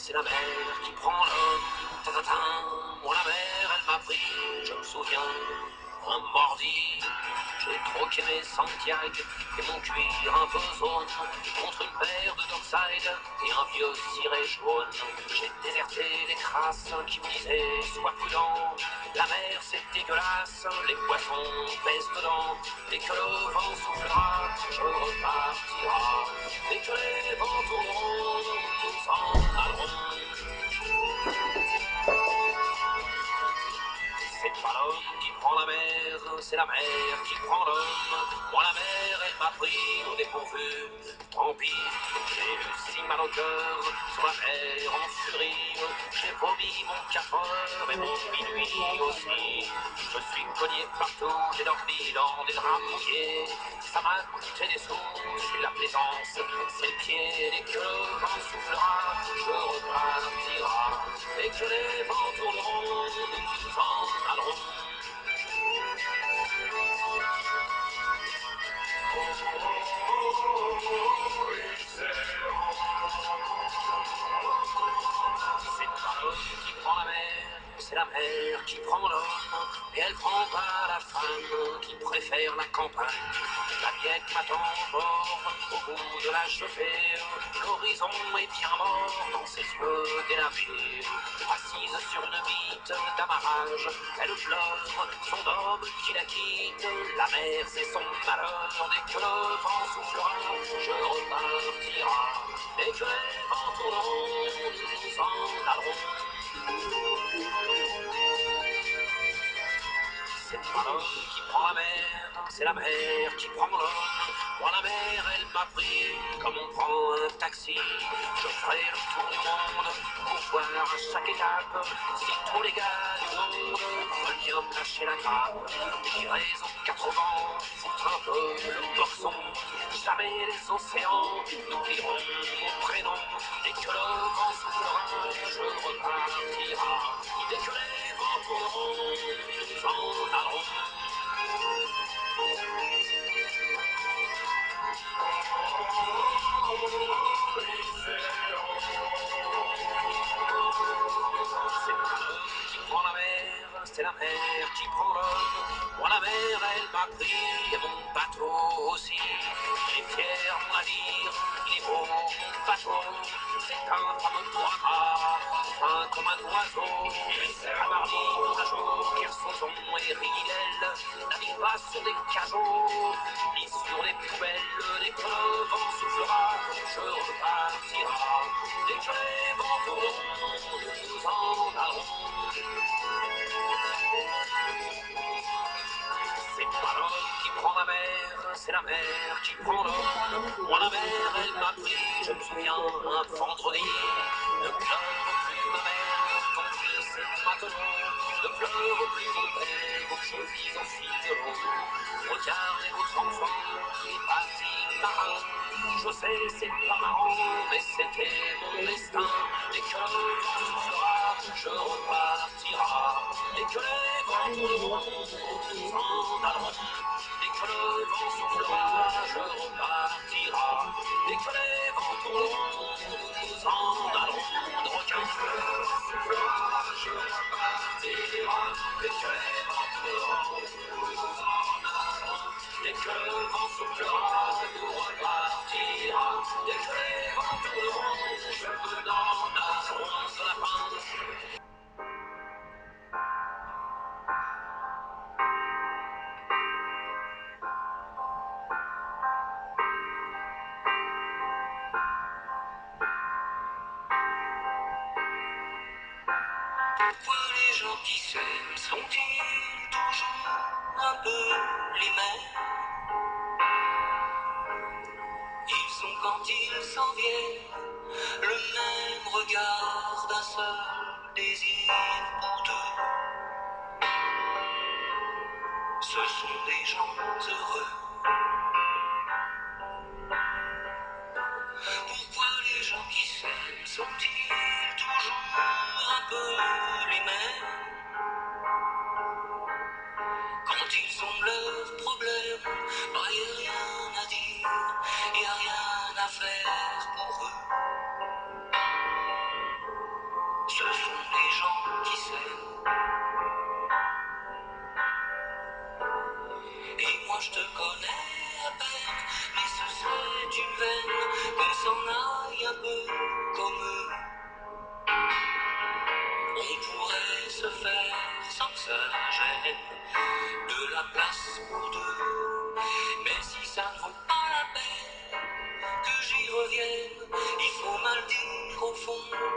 c'est la mer qui prend l'homme. Tatatin, moi la mer, elle m'a pris, je me souviens, un mordi. J'ai troqué mes Santiago et mon cuir un peu zone contre une paire de Dockside et un vieux ciré jaune. J'ai déserté les crasses qui me disaient sois prudent. La mer c'est dégueulasse, les poissons pèsent dedans. Dès que le vent soufflera, je repartira. Dès que les vents tourneront, nous s'en allerons. C'est pas l'homme qui prend la mer, c'est la mer qui prend l'homme. Moi la mer, elle m'a pris au dépourvu. Tant pis, j'ai eu si mal au cœur sur la mer en furie. J'ai vomi mon 4 heures et mon minuit aussi. Je suis cogné partout, j'ai dormi dans des draps mouillés. Ça m'a coûté des sous, c'est la plaisance, c'est le pied. Dès que le vent soufflera, je repartira. Dès que les vents tourneront, nous s'en allerons. C'est pas l'homme qui prend la mer, c'est la mer qui prend l'homme. Et elle prend pas la femme qui préfère la campagne. La miette m'attend fort au bout de la chauffée. L'horizon est bien mort dans ses yeux délavés. Assise sur une bite d'amarrage, elle pleure son homme qui la quitte. La mer c'est son malheur, dès que le vent soufflera, je repartira. Dès que les vents tourneront, nous en allerons. C'est pas l'homme qui prend la mer, c'est la mer qui prend l'homme. Moi la mer, elle m'a pris comme on prend un taxi. Je ferai le tour du monde pour voir à chaque étape si tous les gars du monde veulent bien me lâcher la grappe. J'irai aux 4 vents, foutre un peu le boxon. Jamais les océans n'oublieront mon prénom. Dès que le vent soufflera, je repartira. Dès que les vents tourneront, nous en allerons. C'est pas l'homme qui prend la mer, c'est la mer qui prend l'homme. Moi la mer, elle m'a pris et mon bateau aussi. Il est fier, mon navire, il est beau, mon bateau. C'est un fameux trois-mâts, fin comme un oiseau. À mardi, pour un jour, Kersauton et Ridel navigue pas sur des cajots, ni sur des poubelles. Dès que le vent soufflera, je repartira. Dès que les vents tourneront, nous en allerons. C'est pas l'homme qui prend la mer, c'est la mer qui prend l'homme. Moi la mer, elle m'a pris, je me souviens, un vendredi. Ne pleure plus ma mère, ton fils est matelot. Ne pleure plus mon père, je vis au fil de l'eau. Regardez votre enfant, il est parti marin. Je sais, c'est pas marrant, mais c'était mon destin. Dès que le vent soufflera, je repartira. Dès que les vents tourneront, nous en allerons. Dès que le vent soufflera, je repartira. Dès que les vents tourneront, nous en allerons. De requin, le vent soufflera, je repartira. Dès que les vents tourneront, nous en allerons. Dès que le vent soufflera, nous repartira. Dès que les vents tourneront, je me donne un rond de lapin. Pourquoi les gens qui s'aiment sont-ils toujours un peu les mêmes? Ils ont quand ils s'en viennent le même regard d'un seul désir pour deux. Ce sont des gens heureux. Pourquoi les gens qui s'aiment sont-ils toujours un peu les mêmes? Quand ils ont leurs problèmes, bah y a rien à dire, y a rien à faire pour eux. sais. Et moi je te connais à peine, mais ce serait une veine qu'on s'en aille un peu comme eux. On pourrait se faire sans que ça gêne de la place pour deux. Mais si ça ne vaut pas la peine que j'y revienne, il faut mal dire au fond.